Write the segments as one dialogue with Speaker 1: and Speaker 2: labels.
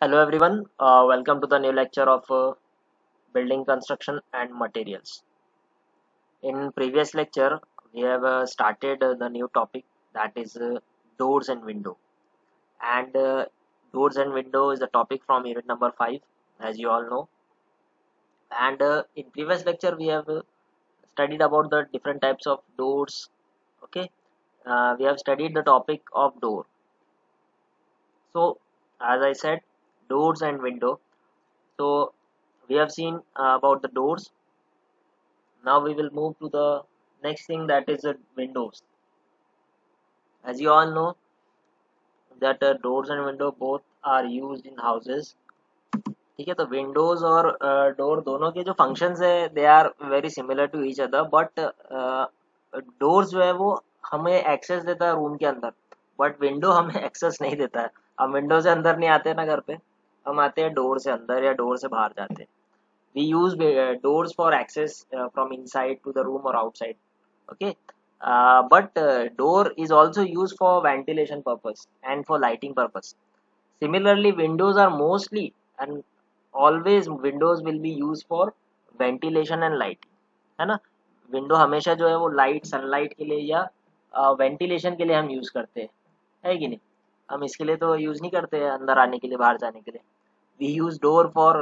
Speaker 1: Hello everyone, welcome to the new lecture of building construction and materials. In previous lecture, we have started the new topic that is doors and window. And doors and window is the topic from unit number 5, as you all know. And in previous lecture, we have studied about the different types of doors. Okay, we have studied the topic of door. So, as I said, doors and window. So, we have seen about the doors. Now we will move to the next thing, that is the windows. As you all know that doors and window both are used in houses. ठीक है, तो Windows और door दोनों के जो functions है they are very similar to each other, but doors जो है वो हमें एक्सेस देता है रूम के अंदर, बट विंडो हमें एक्सेस नहीं देता है. हम विंडो से अंदर नहीं आते ना घर पे, हम आते हैं डोर से अंदर या डोर से बाहर जाते हैं. We use doors for access from inside to the room or outside. Okay, but door is also used for ventilation purpose and for lighting purpose. Similarly, windows are mostly and always windows will be used for ventilation and lighting. है ना, window हमेशा जो है वो light sunlight के लिए या ventilation के लिए हम यूज़ करते हैं, है कि नहीं. हम इसके लिए तो यूज़ नहीं करते हैं अंदर आने के लिए बाहर जाने के लिए. We use door for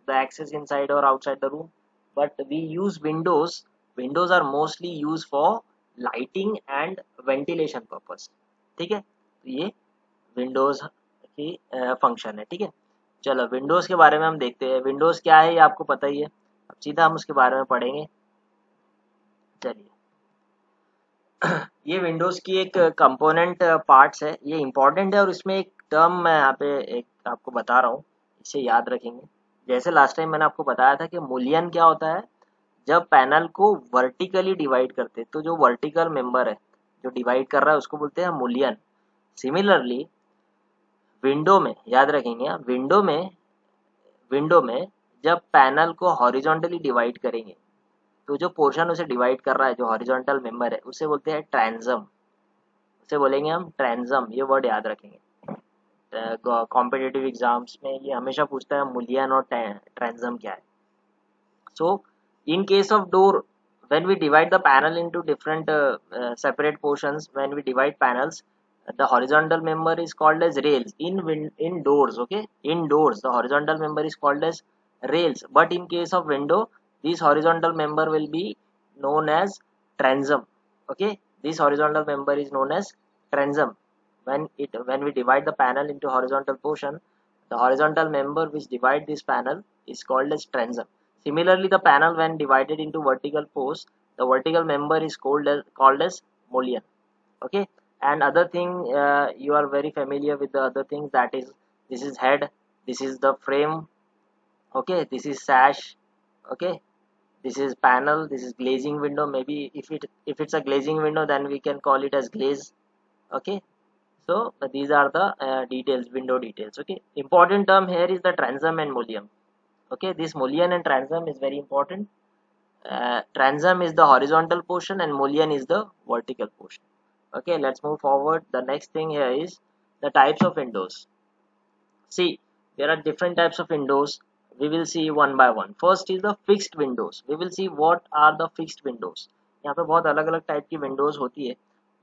Speaker 1: the access inside or outside the room, but we use windows. Windows are mostly used for lighting and ventilation purpose. ठीक है, तो ये विंडोज की फंक्शन है. ठीक है, चलो विंडोज के बारे में हम देखते हैं. विंडोज क्या है ये आपको पता ही है, अब सीधा हम उसके बारे में पढ़ेंगे. चलिए, ये विंडोज की एक कंपोनेंट पार्ट्स है, ये इंपॉर्टेंट है और इसमें एक टर्म मैं यहाँ पे एक आपको बता रहा हूँ, इसे याद रखेंगे. जैसे लास्ट टाइम मैंने आपको बताया था कि मूलियन क्या होता है, जब पैनल को वर्टिकली डिवाइड करते, तो जो वर्टिकल मेंबर है जो डिवाइड कर रहा है उसको बोलते हैं मूलियन. सिमिलरली विंडो में याद रखेंगे, विंडो में जब पैनल को हॉरिजॉन्टली डिवाइड करेंगे तो जो पोर्शन उसे डिवाइड कर रहा है, जो हॉरिजॉन्टल मेंबर है, उसे बोलते हैं ट्रांसम. उसे बोलेंगे हम ट्रांसम, ये वर्ड याद रखेंगे. कॉम्पिटिटिव एग्जाम्स में ये हमेशा पूछता है मूलियन और ट्रांसम क्या है. So, in case of door, when we divide the panel into different separate portions, when we divide panels, the horizontal member is called as rails. In doors, okay, in doors, the horizontal member is called as rails. But in case of window, this horizontal member will be known as transom. Okay, this horizontal member is known as transom. When we divide the panel into horizontal portion, the horizontal member which divide this panel is called as transom. Similarly, the panel when divided into vertical posts, the vertical member is called as mullion. Okay, and other thing, you are very familiar with the other thing, that is, this is head, this is the frame. Okay, this is sash. Okay, this is panel, this is glazing window. Maybe if it's a glazing window, then we can call it as glaze. Okay, so these are the details, window details. Okay, important term here is the transom and mullion. Okay, this mullion and transom is very important. Transom is the horizontal portion and mullion is the vertical portion. Okay, let's move forward. The next thing here is the types of windows. See, there are different types of windows. We will see one by one. First is the fixed windows. We will see what are the fixed windows. यहाँ पे बहुत अलग अलग type की Windows होती है,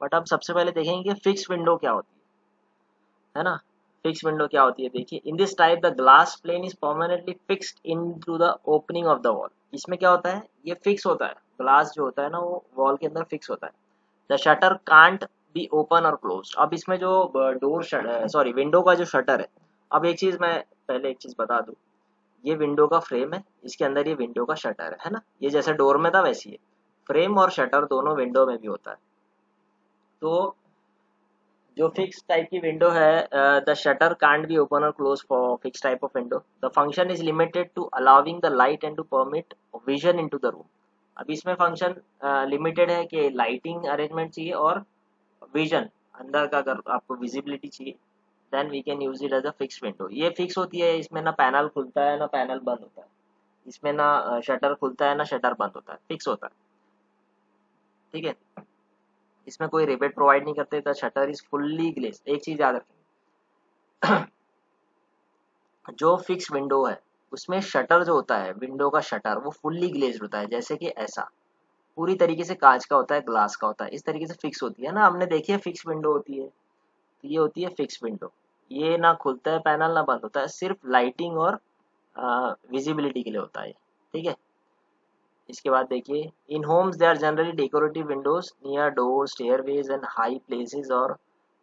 Speaker 1: but अब सबसे पहले देखेंगे कि फिक्स विंडो क्या होती है ना. फिक्स विंडो क्या होती है, देखिए, in this type the glass plane is permanently fixed into the opening of the wall. इसमें क्या होता है, ये फिक्स होता है, ग्लास जो होता है ना वो वॉल के अंदर फिक्स होता है. The shutter can't be open और क्लोज. अब इसमें जो डोर सॉरी विंडो का जो शटर है, अब एक चीज मैं पहले एक चीज बता दूं, ये विंडो का फ्रेम है, इसके अंदर ये विंडो का शटर है ना. ये जैसे डोर में था वैसी है, फ्रेम और शटर दोनों विंडो में भी होता है. तो जो फिक्स टाइप की विंडो है, the shutter can't be open और close for fix type of window. The function is limited to allowing the light and to permit vision into the room. अब इसमें फंक्शन लिमिटेड है कि lighting arrangement चाहिए और vision, अंदर का अगर आपको विजिबिलिटी चाहिए, then we can use it as a fix window. ये फिक्स होती है, इसमें ना पैनल खुलता है ना पैनल बंद होता है, इसमें ना शटर खुलता है ना शटर बंद होता है, फिक्स होता है. ठीक है, इसमें कोई रिबेट प्रोवाइड नहीं करते. The shutter is fully glaze. एक चीज याद रखें, जो फिक्स विंडो है उसमें शटर जो होता है, विंडो का शटर वो फुल्ली ग्लेज्ड होता है, जैसे कि ऐसा पूरी तरीके से कांच का होता है, ग्लास का होता है, इस तरीके से फिक्स होती है ना, हमने देखी है फिक्स विंडो होती है, तो ये होती है फिक्स विंडो। ये ना खुलता है पैनल ना बंद होता है, सिर्फ लाइटिंग और विजिबिलिटी के लिए होता है, ठीक है। इसके बाद देखिए, in homes they are generally decorative windows near door, stairways and high places और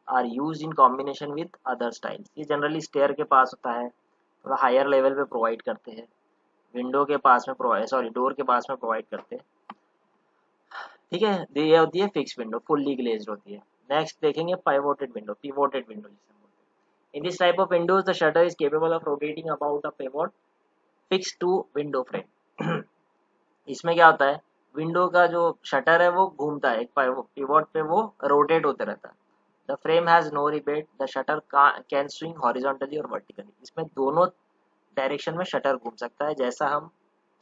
Speaker 1: are used in combination with other styles. ये जनरली स्टेयर के पास होता है, थोड़ा हायर लेवल पे प्रोवाइड करते हैं, विंडो के पास में प्रोवाइड, सॉरी डोर के पास में प्रोवाइड करते हैं, ठीक है। ये होती है फिक्स विंडो, फुल्ली ग्लेज्ड होती है। नेक्स्ट देखेंगे पिवोटेड विंडो, पिवोटेड विंडो जिसे हम बोलते हैं। In this type of windows the shutter is capable of rotating about a pivot fix to window frame. इसमें क्या होता है, विंडो का जो शटर है वो घूमता है, एक पिवोट पे वो रोटेट होते रहता है। The frame has no rebate, the shutter can swing horizontally और वर्टिकली। इसमें दोनों डायरेक्शन में शटर घूम सकता है जैसा हम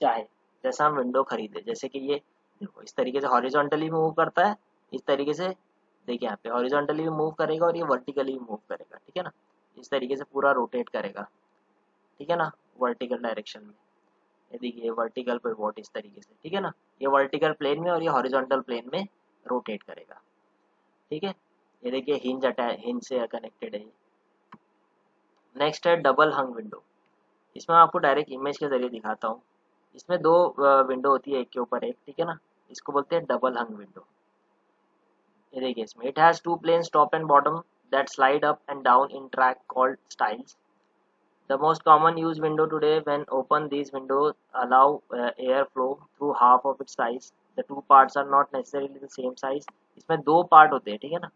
Speaker 1: चाहे, जैसा हम विंडो खरीदे, जैसे कि ये देखो इस तरीके से हॉरिजॉन्टली मूव करता है, इस तरीके से देखिए यहाँ पे हॉरिजॉन्टली भी मूव करेगा और ये वर्टिकली भी मूव करेगा, ठीक है ना, इस तरीके से पूरा रोटेट करेगा, ठीक है ना, वर्टिकल डायरेक्शन में। ये देखिए वर्टिकल पे वॉट इस तरीके से, ठीक है ना, ये वर्टिकल प्लेन में और ये हॉरिजॉन्टल प्लेन में रोटेट करेगा, ठीक है। ये देखिए हिंज हिंज से कनेक्टेड है ये। नेक्स्ट है डबल हंग विंडो। इसमें मैं आपको डायरेक्ट इमेज के जरिए दिखाता हूँ। इसमें दो विंडो होती है एक के ऊपर एक, ठीक है ना, इसको बोलते हैं डबल हंग विंडो। ये देखिए इसमें it has two planes top and bottom that slide up and down in track called styles. The most common used window today, when open, these windows allow airflow through half of its size. The two parts are not necessarily the same size. इसमें दो part होते हैं, ठीक है ना।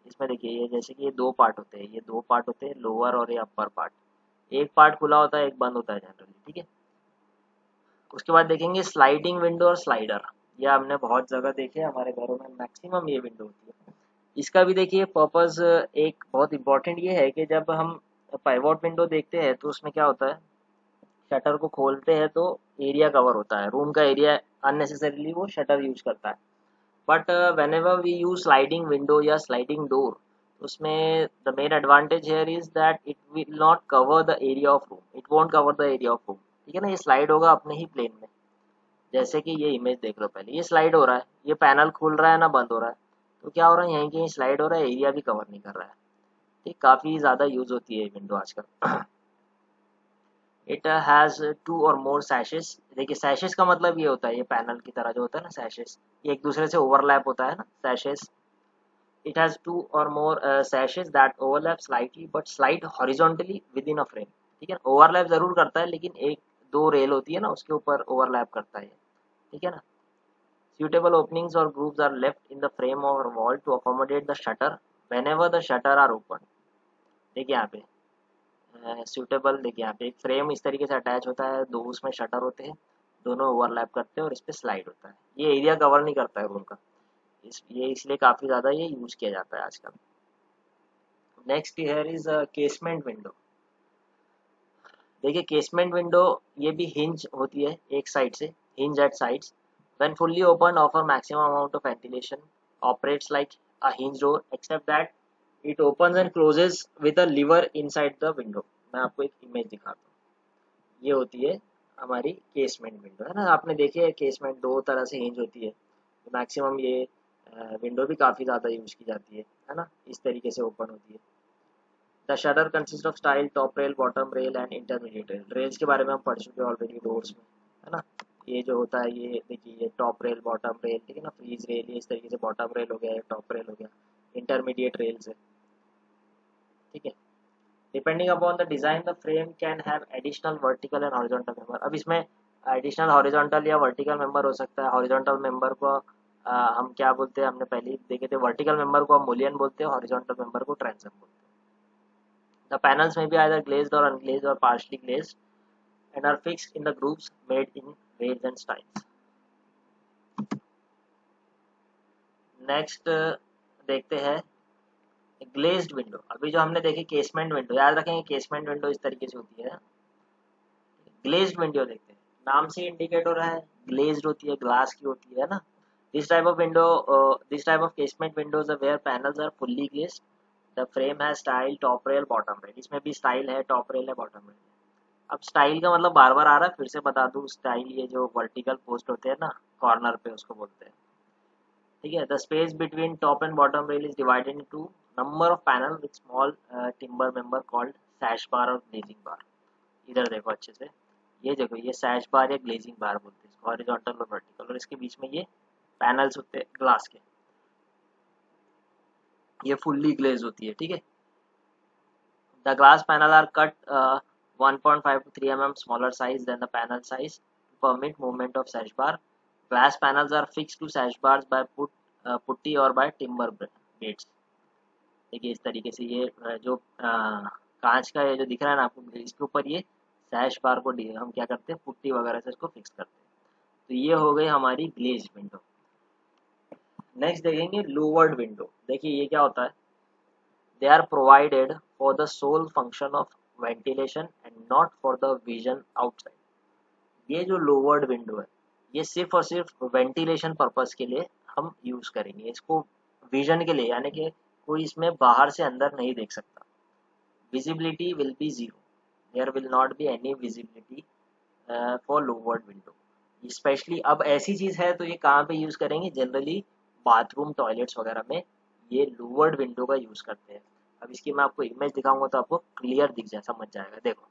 Speaker 1: इसमें देखिए ये जैसे कि ये दो पार्ट होते हैं, ये दो पार्ट होते हैं, लोअर और ये अपर पार्ट। एक पार्ट खुला होता है, एक बंद होता है जनरली, ठीक है। उसके बाद देखेंगे स्लाइडिंग विंडो और स्लाइडर। ये हमने बहुत जगह देखे, हमारे घरों में मैक्सिमम ये विंडो होती है। इसका भी देखिए पर्पस एक बहुत इंपॉर्टेंट ये है कि जब हम पाइवॉट विंडो देखते हैं तो उसमें क्या होता है, शटर को खोलते हैं तो एरिया कवर होता है, रूम का एरिया अननेसेसरीली वो शटर यूज करता है। But whenever we use sliding window या स्लाइडिंग डोर, उसमें the main advantage here is that it will not cover the area of room, it won't cover the area of room, ठीक है ना। ये slide होगा अपने ही plane में, जैसे कि ये इमेज देख लो, पहले ये स्लाइड हो रहा है, ये पैनल खुल रहा है ना बंद हो रहा है, तो क्या हो रहा है यहीं कहीं स्लाइड हो रहा है, एरिया भी कवर नहीं कर रहा है। ठीक, काफ़ी ज़्यादा यूज होती है विंडो आजकल। इट हैज़ टू और मोर सैशेस। देखिए सैशेस का मतलब ये होता है, ये पैनल की तरह जो होता है ना सैशेस, ये एक दूसरे से ओवरलैप होता है ना सैशेस। इट हैज़ टू और more sashes that overlap slightly but slide horizontally within a frame, ठीक है। ओवरलैप ज़रूर करता है लेकिन एक दो रेल होती है ना उसके ऊपर ओवरलैप करता है, ठीक है ना। Suitable openings or grooves are left in the frame or wall to accommodate the shutter whenever the shutter are open। देखिए यहाँ पे सूटेबल, देखिए यहाँ पे एक फ्रेम इस तरीके से अटैच होता है, दो उसमें शटर होते हैं, दोनों ओवरलैप करते हैं और इस पे स्लाइड होता है। ये एरिया कवर नहीं करता है रूम का, ये इसलिए काफ़ी ज़्यादा ये यूज़ किया जाता है आजकल। Next here is casement window. देखिए केसमेंट विंडो ये भी हिंज होती है एक साइड से, hinge at sides. When fully opened, offer maximum amount of ventilation. Operates like a hinge door, except that it opens and closes with a lever inside the window। मैं आपको एक image दिखाता हूँ। ये होती है हमारी केसमेंट विंडो, है ना। आपने देखी है केसमेंट दो तरह से हिंज होती है, मैक्सिमम ये विंडो भी काफ़ी ज़्यादा यूज की जाती है ना, इस तरीके से ओपन होती है। The shutter consist of style, top rail, bottom rail and intermediate rail. Rails के बारे में हम पढ़ चुके हैं ऑलरेडी डोर्स में, है ना। ये जो होता है ये देखिए, ये टॉप रेल बॉटम रेल, ठीक है ना, फ्रीज रेल, ये इस तरीके से बॉटम रेल हो गया, ये टॉप रेल हो गया, इंटरमीडिएट रेल्स है, ठीक है। Depending upon the design the frame can have additional vertical and horizontal member. अब इसमें एडिशनल हॉरिजॉन्टल या वर्टिकल मेंबर हो सकता है। हॉरिजॉन्टल मेंबर को हम क्या बोलते हैं, हमने पहले ही देखे थे, वर्टिकल मेंबर को हम मुलियन बोलते हैं, हॉरिजॉन्टल मेंबर को ट्रांसम बोलते हैं। The panels may be either glazed or unglazed or partially glazed and are fixed in the grooves made in rails and styles। Next देखते हैं ग्लेज्ड विंडो। अभी जो हमने देखी केसमेंट विंडो, याद रखेंगे केसमेंट विंडो इस तरीके से होती है। ग्लेज्ड विंडो देखते हैं, नाम से इंडिकेट हो रहा है ग्लेज्ड होती है, ग्लास की होती है ना। This type of window, this type of casement windows where panels are fully glazed. The frame है stile, top rail, bottom rail. इसमें भी स्टाइल है, टॉप रेल है, बॉटम रेल है। अब स्टाइल का मतलब बार बार आ रहा है, फिर से बता दूं, स्टाइल ये जो वर्टिकल पोस्ट होते हैं ना कॉर्नर पे, उसको बोलते हैं। ठीक है, the space between top and bottom rail is divided into number of panel with small timber member called sash bar और ग्लेजिंग बार। इधर देखो अच्छे से, ये देखो, ये सैश बार या ग्लेजिंग बार बोलते हैं इसको, हॉरिजॉन्टल और वर्टिकल, और इसके बीच में ये पैनल्स होते हैं ग्लास के, ये फुल्ली ग्लेज होती है। ठीक है, the glass panel are cut 1.5 to 3 mm smaller size than the panel size to permit movement of sash bar. Glass panels are fixed to sash bars by putty or by timber beads. देखिए इस तरीके से ये जो कांच का ये जो दिख रहा है ना आपको, इसके ऊपर ये सैश बार को हम क्या करते हैं, पुट्टी वगैरह से इसको फिक्स करते हैं। तो ये हो गई हमारी ग्लेज विंडो। नेक्स्ट देखेंगे लोवर्ड विंडो। देखिए ये क्या होता है, they are provided for the sole function of ventilation and not for the vision outside. ये जो लोवर्ड विंडो है, ये सिर्फ और सिर्फ वेंटिलेशन पर्पस के लिए हम यूज करेंगे इसको, विजन के लिए, यानी कि कोई इसमें बाहर से अंदर नहीं देख सकता। visibility will be zero, there will not be any visibility for lowered window। Specially अब ऐसी चीज है तो ये कहाँ पे यूज करेंगे, जनरली बाथरूम टॉयलेट्स वगैरह में ये लोअर्ड विंडो का यूज करते हैं। अब इसकी मैं आपको इमेज दिखाऊंगा तो आपको क्लियर दिख जाए, समझ जाएगा। देखो,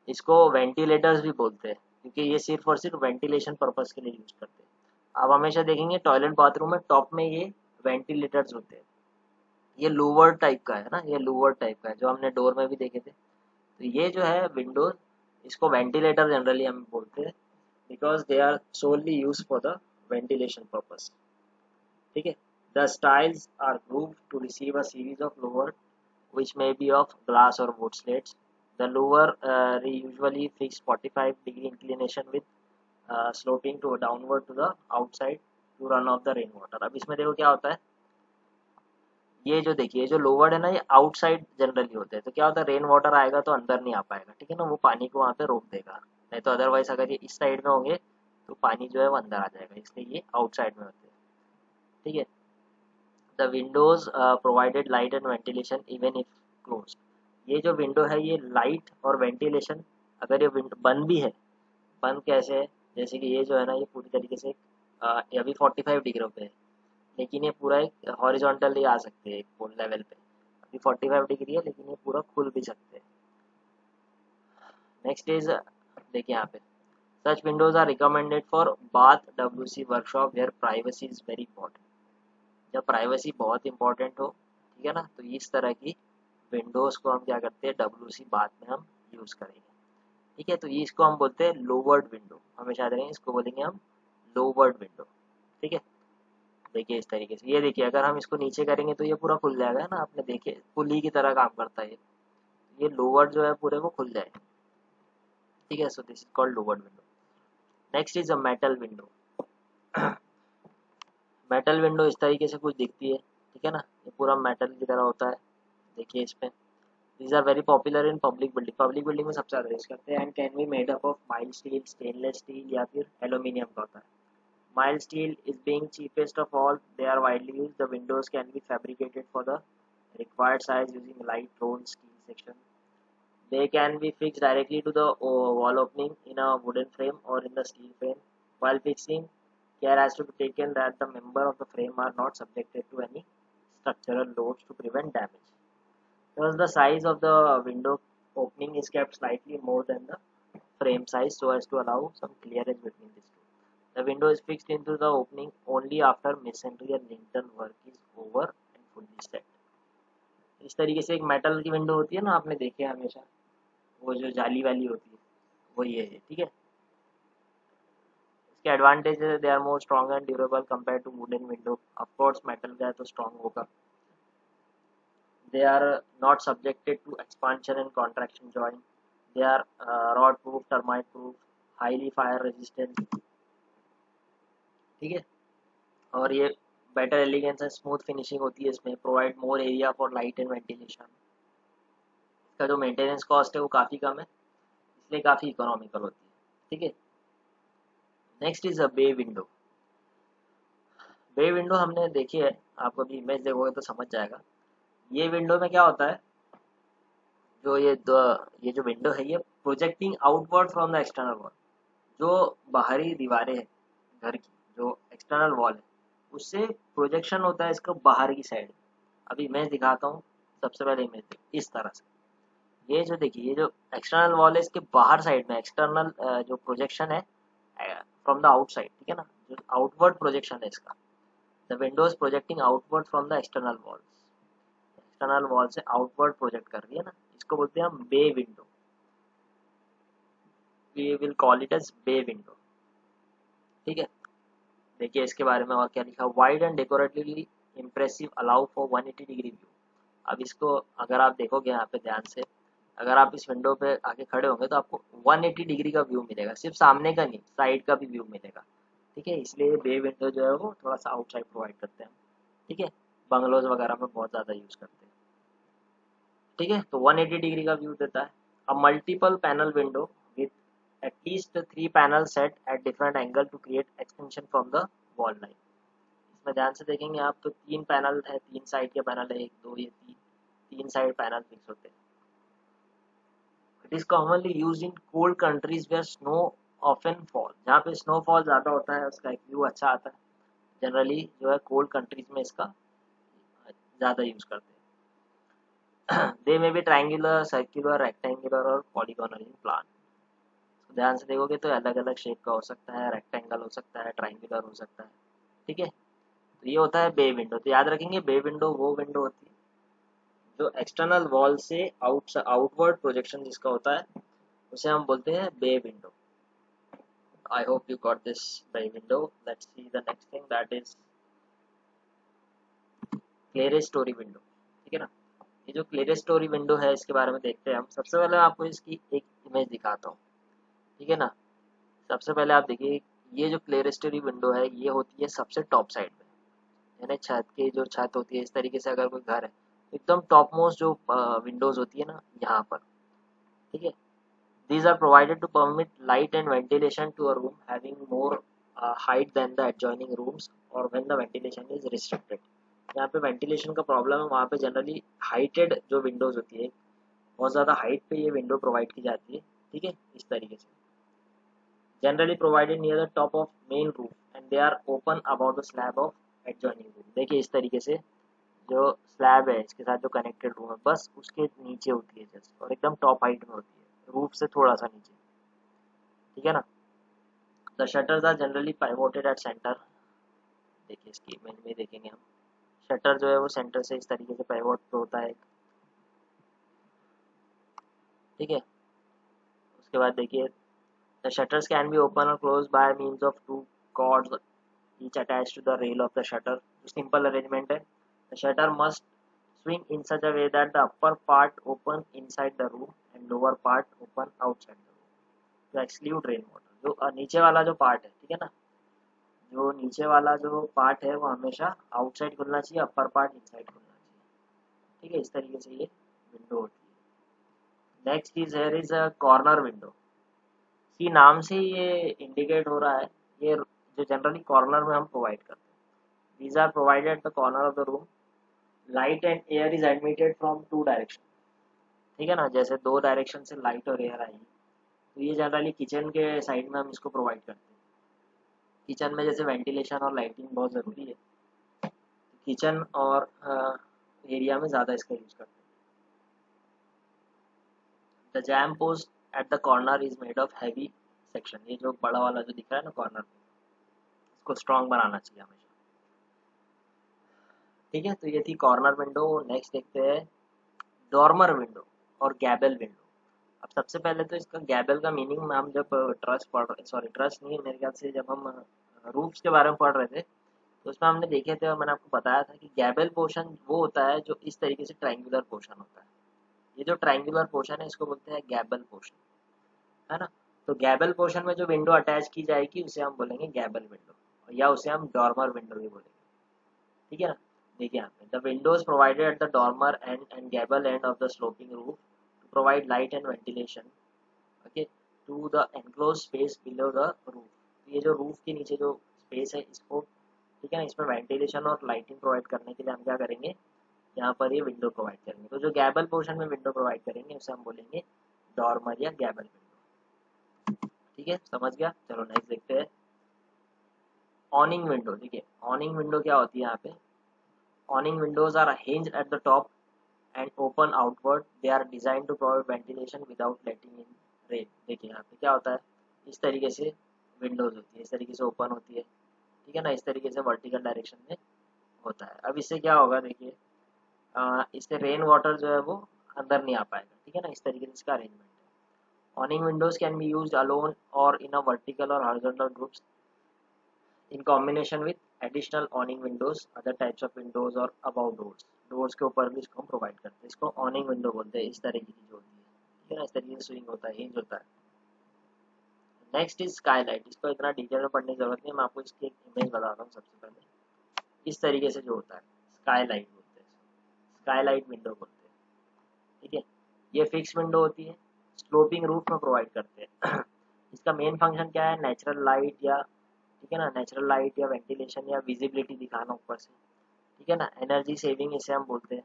Speaker 1: इसको वेंटिलेटर्स भी बोलते हैं क्योंकि ये सिर्फ और सिर्फ वेंटिलेशन पर्पज के लिए यूज करते हैं। आप हमेशा देखेंगे टॉयलेट बाथरूम में टॉप में ये वेंटिलेटर्स होते हैं, ये लोअर टाइप का है ना, ये लोअर टाइप का है जो हमने डोर में भी देखे थे। तो ये जो है विंडोज, इसको वेंटिलेटर जनरली हम बोलते हैं because they are solely use for the ventilation purpose. ठीक है, the styles are grooved to receive a series of louvre which may be of glass or wood slates. The lower usually fixed 45-degree inclination with sloping to downward to the outside to run off the rainwater। अब इसमें देखो क्या होता है, ये जो देखिए जो लोवर्ड है ना, ये आउटसाइड जनरली होते हैं। तो क्या होता है, रेन वाटर आएगा तो अंदर नहीं आ पाएगा, ठीक है ना, वो पानी को वहाँ पे रोक देगा। नहीं तो अदरवाइज अगर ये इस साइड में होंगे तो पानी जो है वो अंदर आ जाएगा, इसलिए ये आउटसाइड में होते हैं। ठीक है, the windows provided light and ventilation even if close. ये जो विंडो है ये लाइट और वेंटिलेशन, अगर ये विंडो बंद भी है, बंद कैसे है, जैसे कि ये जो है ना, ये पूरी तरीके से ये अभी 45 डिग्री पे है, लेकिन ये पूरा एक हॉरिजॉन्टली आ सकते हैं एक लेवल पे। अभी 45 डिग्री है लेकिन ये पूरा खुल भी सकते हैं। नेक्स्ट इज, देखिए यहाँ पे, such windows are recommended for bath WC workshop where privacy is very important. जब प्राइवेसी बहुत इंपॉर्टेंट हो, ठीक है ना, तो इस तरह की विंडोज को हम क्या करते हैं, डब्ल्यूसी बाथ में हम यूज करेंगे। ठीक है, तो ये इसको हम बोलते हैं लोवर्ड विंडो, हमेशा याद रखेंगे, इसको बोलेंगे हम लोवर्ड विंडो। ठीक है, देखिए इस तरीके से, ये देखिए अगर हम इसको नीचे करेंगे तो ये पूरा खुल जाएगा ना, आपने देखिए पुली की तरह काम करता है ये लोअर जो है पूरे वो खुल जाएगा। ठीक है, so this is called lower window. Next is a metal window. Metal window इस तरीके से कुछ दिखती है, ठीक है ना, ये पूरा मेटल की तरह होता है। देखिए इसमें, these are very popular in public building, public building में सबसे ज़्यादा यूज करते हैं, and can be made up of mild steel, stainless steel या फिर एल्यूमिनियम का होता है। Mild steel is being cheapest of all. They are widely used. The windows can be fabricated for the required size using light rolled steel section. They can be fixed directly to the wall opening in a wooden frame or in the steel frame. While fixing, care has to be taken that the member of the frame are not subjected to any structural loads to prevent damage. Thus, the size of the window opening is kept slightly more than the frame size so as to allow some clearance between these two. The window is fixed into the opening only after masonry and lintel work is over and fully set. इस तरीके से एक metal की window होती है ना, आपने देखे हमेशा, वो जो जाली वाली होती है, वो ये है। ठीक है, इसके एडवांटेज है, they are more strong and durable compare to wooden window. Of course metal का है तो स्ट्रॉन्ग होगा। They are not subjected to expansion and contraction joint. They are rot proof, termite proof, highly fire resistant. ठीक है, और ये better elegance and smooth finishing होती है इसमें, provide more area for light and ventilation. इसका जो मेंटेनेंस कॉस्ट है वो काफ़ी कम है, इसलिए काफ़ी इकोनॉमिकल होती है। ठीक है, next is a bay window. Bay window हमने देखी है, आपको अभी इमेज देखोगे तो समझ जाएगा। ये विंडो में क्या होता है, जो ये जो विंडो है ये projecting outward from the external wall, जो बाहरी दीवारें हैं घर की, जो एक्सटर्नल वॉल है उससे प्रोजेक्शन होता है इसका बाहर की साइड। अभी इमेज दिखाता हूँ। सबसे पहले इमेज इस तरह से, ये जो देखिए ये जो एक्सटर्नल वॉल है इसके बाहर साइड में एक्सटर्नल जो प्रोजेक्शन है फ्रॉम द आउटसाइड, ठीक है ना, जो आउटवर्ड प्रोजेक्शन है इसका। The window is projecting outward from the external wall, external wall से आउटवर्ड प्रोजेक्ट कर रही है ना, इसको बोलते हैं हम bay window. We will call it as bay window, ठीक है। देखिए इसके बारे में और क्या लिखा, wide and decoratively impressive allow for 180 degree view. अब इसको अगर आप देखोगे यहाँ पे ध्यान से, अगर आप इस विंडो पे आके खड़े होंगे तो आपको 180 डिग्री का व्यू मिलेगा, सिर्फ सामने का नहीं साइड का भी व्यू मिलेगा, ठीक है। इसलिए बे विंडो जो है वो थोड़ा सा आउटसाइड प्रोवाइड करते हैं, ठीक है। बंगलोज वगैरह में बहुत ज़्यादा यूज़ करते हैं, ठीक है। तो 180 डिग्री का व्यू देता है। A multiple panel window with at least 3 panel set at different angle to create extension from the wall line. इसमें ध्यान से देखेंगे आप तो 3 पैनल है, 3 साइड के पैनल है, 1 2 ये 3 साइड पैनल फिक्स होते हैं। It is commonly use in cold countries where snow often fall, जहाँ पे स्नोफॉल ज़्यादा होता है उसका एक व्यू अच्छा आता है। जनरली जो है कोल्ड कंट्रीज में इसका ज़्यादा यूज करते हैं। दे में बी ट्रायंगुलर, सर्कुलर, रेक्टेंगुलर और पॉलीगोनल इन प्लान। ध्यान से देखोगे तो अलग अलग शेप का हो सकता है, रेक्टेंगल हो सकता है, ट्रायंगुलर हो सकता है, ठीक है। तो ये होता है बे विंडो। तो याद रखेंगे बे विंडो वो विंडो होती है जो एक्सटर्नल वॉल से आउटवर्ड प्रोजेक्शन जिसका होता है उसे हम बोलते हैं bay window. I hope you got this bay window. Let's see the next thing that is clerestory window, ठीक है ना। ये जो क्लेरेस्टोरी विंडो है इसके बारे में देखते हैं हम। सबसे पहले आपको इसकी एक इमेज दिखाता हूँ, ठीक है ना। सबसे पहले आप देखिए ये जो क्लेरेस्टोरी विंडो है ये होती है सबसे टॉप साइड में, यानी छत की जो छत होती है इस तरीके से अगर कोई घर है एकदम टॉप मोस्ट जो विंडोज होती है ना यहाँ पर, ठीक है। These are provided to permit light and ventilation to a room having more height than the adjoining rooms or when the ventilation is restricted। यहाँ पे वेंटिलेशन का प्रॉब्लम है वहाँ पे जनरली हाइटेड जो विंडोज होती है बहुत ज़्यादा हाइट पे ये विंडो प्रोवाइड की जाती है, ठीक है। इस तरीके से generally provided near the top of main roof and they are open about the slab of adjoining room. देखिए इस तरीके से जो स्लैब है इसके साथ जो कनेक्टेड रूम है बस उसके नीचे होती है जस्ट, और एकदम टॉप हाइट में होती है रूफ से थोड़ा सा नीचे, ठीक है ना। The shutters are generally pivoted at centre. देखिए इसकी इमेज में देखेंगे हम, शटर जो है वो सेंटर से इस तरीके से पाइवोट पे होता है, ठीक है। उसके बाद देखिए the shutters can be open और close by means of 2 cords each attached to the rail of the shutter. जो सिंपल अरेंजमेंट है, the shutter must swing in such a way that the upper part open inside the room and lower part open outside the room to exclude rain water। जो नीचे वाला जो part है, ठीक है ना, जो नीचे वाला जो पार्ट है वो हमेशा आउटसाइड खुलना चाहिए, अपर पार्ट इनसाइड खुलना चाहिए, ठीक है। इस तरीके से ये विंडो होती है। Next is here is a corner window. See नाम से ये इंडिकेट हो रहा है ये जो जनरली कॉर्नर में हम प्रोवाइड करते हैं। These are provided at the corner of the room, light and air is admitted from 2 direction, ठीक है ना। जैसे 2 डायरेक्शन से लाइट और एयर आएगी तो ये जनरली किचन के साइड में हम इसको प्रोवाइड करते हैं। किचन में जैसे वेंटिलेशन और लाइटिंग बहुत ज़रूरी है, किचन और एरिया में ज़्यादा इसका यूज़ करते हैं। The jam post at the corner is made of heavy section. ये जो बड़ा वाला जो दिख रहा है ना कॉर्नर में, इसको स्ट्रॉन्ग बनाना चाहिए हमेशा, ठीक है। तो ये थी कॉर्नर विंडो। नेक्स्ट देखते हैं डॉर्मर विंडो और गैबल विंडो। अब सबसे पहले तो इसका गैबल का मीनिंग हम जब ट्रस पढ़ रहे, सॉरी ट्रस नहीं है मेरे ख्याल से, जब हम रूफ्स के बारे में पढ़ रहे थे तो उसमें हमने देखे थे और मैंने आपको बताया था कि गैबल पोर्शन वो होता है जो इस तरीके से ट्रायंगुलर पोर्शन होता है। ये जो ट्रायंगुलर पोर्शन है इसको बोलते हैं गैबल पोर्शन, है ना। तो गैबल पोर्शन में जो विंडो अटैच की जाएगी उसे हम बोलेंगे गैबल विंडो, या उसे हम डॉर्मर विंडो भी बोलेंगे, ठीक है ना। देखिए यहाँ पे the windows provided at the dormer end gable end of the sloping roof to provide light and ventilation, okay, to the enclose space below the roof. ये जो रूफ के नीचे जो स्पेस है इसको, ठीक है ना, इसमें वेंटिलेशन और लाइटिंग प्रोवाइड करने के लिए हम क्या करेंगे, यहाँ पर ये विंडो प्रोवाइड करेंगे। तो जो गैबल पोर्शन में विंडो प्रोवाइड करेंगे उसे हम बोलेंगे डॉर्मर या गैबल विंडो। ठीक है, समझ गया। चलो नेक्स्ट देखते हैं ऑनिंग विंडो। ठीक है, ऑनिंग विंडो क्या होती है यहाँ पे, awning windows are hinged at the top and open outward. They are designed to provide ventilation without letting in rain. देखिए यहाँ पे क्या होता है, इस तरीके से विंडोज होती है, इस तरीके से ओपन होती है, ठीक है ना, इस तरीके से वर्टिकल डायरेक्शन में होता है। अब इससे क्या होगा, देखिए इससे रेन वाटर जो है वो अंदर नहीं आ पाएगा, ठीक है ना, इस तरीके से इसका अरेंजमेंट है। ऑनिंग Windows can be used alone और इन अ वर्टिकल और horizontal groups in combination with additional ऑनिंग Windows, other types of Windows और अबाउट डोर्स। डोर्स के ऊपर भी इसको हम प्रोवाइड करते हैं। इसको ऑनिंग विंडो बोलते हैं, इस तरीके की जो होती है, ठीक है ना, इस तरीके से स्विंग होता है, हिंज होता है। Next is Skylight. इसको इतना डिटेल में पढ़ने की जरूरत नहीं है, मैं आपको इसकी एक इमेज बताता हूँ। सबसे पहले इस तरीके से जो होता है स्काईलाइट बोलते हैं, स्काईलाइट विंडो बोलते हैं, ठीक है। ये फिक्स विंडो होती है, स्लोपिंग रूफ में प्रोवाइड करते हैं। इसका मेन फंक्शन क्या है, नेचुरल लाइट या, ठीक है ना, नेचुरल लाइट या वेंटिलेशन या विजिबिलिटी दिखाना ऊपर से, ठीक है ना। एनर्जी सेविंग इसे हम बोलते हैं।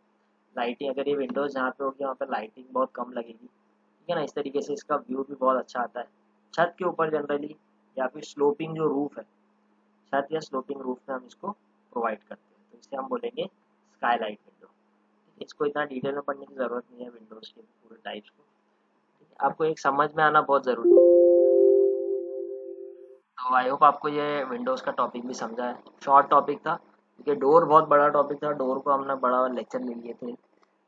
Speaker 1: लाइटिंग, अगर ये विंडोज जहाँ पे होगी वहाँ पे लाइटिंग बहुत कम लगेगी, ठीक है ना, इस तरीके से इसका व्यू भी बहुत अच्छा आता है। छत के ऊपर जनरली या फिर स्लोपिंग जो रूफ है, छत या स्लोपिंग रूफ में हम इसको प्रोवाइड करते हैं, तो इसे हम बोलेंगे स्काईलाइट विंडो। इसको इतना डिटेल में पढ़ने की जरूरत नहीं है विंडोज के पूरे टाइप्स को, ठीक है? आपको एक समझ में आना बहुत जरूरी है। तो आई होप आपको ये विंडोज़ का टॉपिक भी समझा है। शॉर्ट टॉपिक था क्योंकि डोर बहुत बड़ा टॉपिक था, डोर को हमने बड़ा लेक्चर ले लिए थे,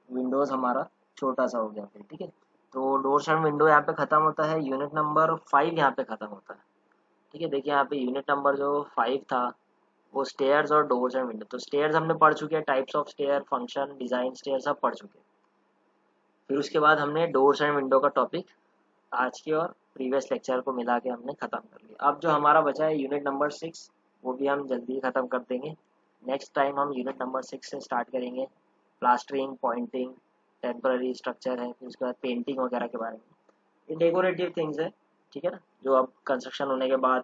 Speaker 1: विंडोज़ हमारा छोटा सा हो गया फिर, ठीक है। तो डोर्स एंड विंडो यहाँ पे ख़त्म होता है, यूनिट नंबर 5 यहाँ पे ख़त्म होता है, ठीक है। देखिए यहाँ पे यूनिट नंबर जो 5 था वो स्टेयर्स और डोर्स एंड विंडो। तो स्टेयर्स हमने पढ़ चुके हैं, types of stair, function, design stair सब पढ़ चुके हैं। फिर उसके बाद हमने डोर्स एंड विंडो का टॉपिक आज के और प्रीवियस लेक्चर को मिला के हमने ख़त्म कर लिया। अब जो हमारा बचा है यूनिट नंबर 6, वो भी हम जल्दी ख़त्म कर देंगे। नेक्स्ट टाइम हम यूनिट नंबर 6 से स्टार्ट करेंगे, प्लास्टरिंग, पॉइंटिंग, टेम्पररी स्ट्रक्चर है, फिर उसके बाद पेंटिंग वगैरह के बारे में। ये डेकोरेटिव थिंग्स है, ठीक है ना, जो अब कंस्ट्रक्शन होने के बाद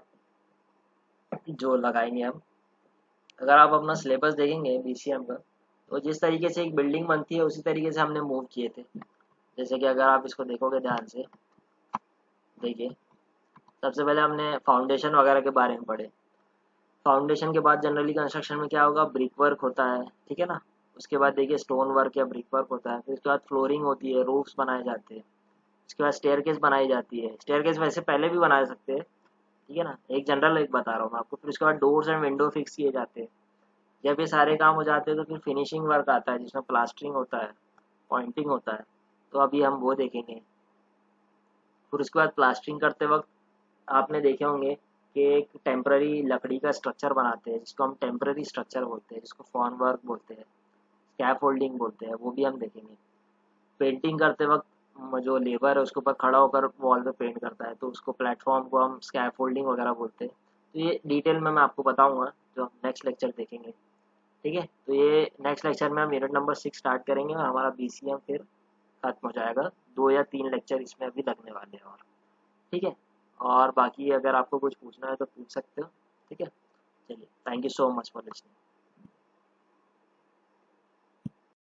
Speaker 1: जो लगाएंगे हम। अगर आप अपना सिलेबस देखेंगे BCM का, तो जिस तरीके से एक बिल्डिंग बनती है उसी तरीके से हमने मूव किए थे। जैसे कि अगर आप इसको देखोगे ध्यान से, देखिए सबसे पहले हमने फाउंडेशन वगैरह के बारे में पढ़े। फाउंडेशन के बाद जनरली कंस्ट्रक्शन में क्या होगा, ब्रिक वर्क होता है, ठीक है ना। उसके बाद देखिए स्टोन वर्क या ब्रिक वर्क होता है। फिर उसके बाद फ्लोरिंग होती है, रूफ्स बनाए जाते हैं। उसके बाद स्टेयरकेस बनाई जाती है। स्टेयरकेस वैसे पहले भी बना सकते हैं, ठीक है ना, एक जनरल एक बता रहा हूँ मैं आपको। फिर उसके बाद डोर्स एंड विंडो फिक्स किए जाते हैं। जब ये सारे काम हो जाते हैं तो फिर फिनिशिंग वर्क आता है जिसमें प्लास्टरिंग होता है, पॉइंटिंग होता है। तो अभी हम वो देखेंगे। फिर उसके बाद प्लास्टरिंग करते वक्त आपने देखे होंगे कि एक टेम्पररी लकड़ी का स्ट्रक्चर बनाते हैं जिसको हम टेम्पररी स्ट्रक्चर बोलते हैं, जिसको फॉर्म वर्क बोलते हैं, स्कैफ होल्डिंग बोलते हैं, वो भी हम देखेंगे। पेंटिंग करते वक्त जो लेबर है उसके ऊपर खड़ा होकर वॉल पे पेंट करता है, तो उसको प्लेटफॉर्म को हम स्कैफ होल्डिंग वगैरह बोलते हैं। तो ये डिटेल में मैं आपको बताऊंगा जो हम नेक्स्ट लेक्चर देखेंगे, ठीक है। तो ये नेक्स्ट लेक्चर में हम यूनिट नंबर 6 स्टार्ट करेंगे और हमारा BCM फिर खत्म हो जाएगा। 2 या 3 लेक्चर इसमें अभी लगने वाले हैं और, ठीक है। और बाकी अगर आपको कुछ पूछना है तो पूछ सकते हो, ठीक है। चलिए, thank you so much for listening.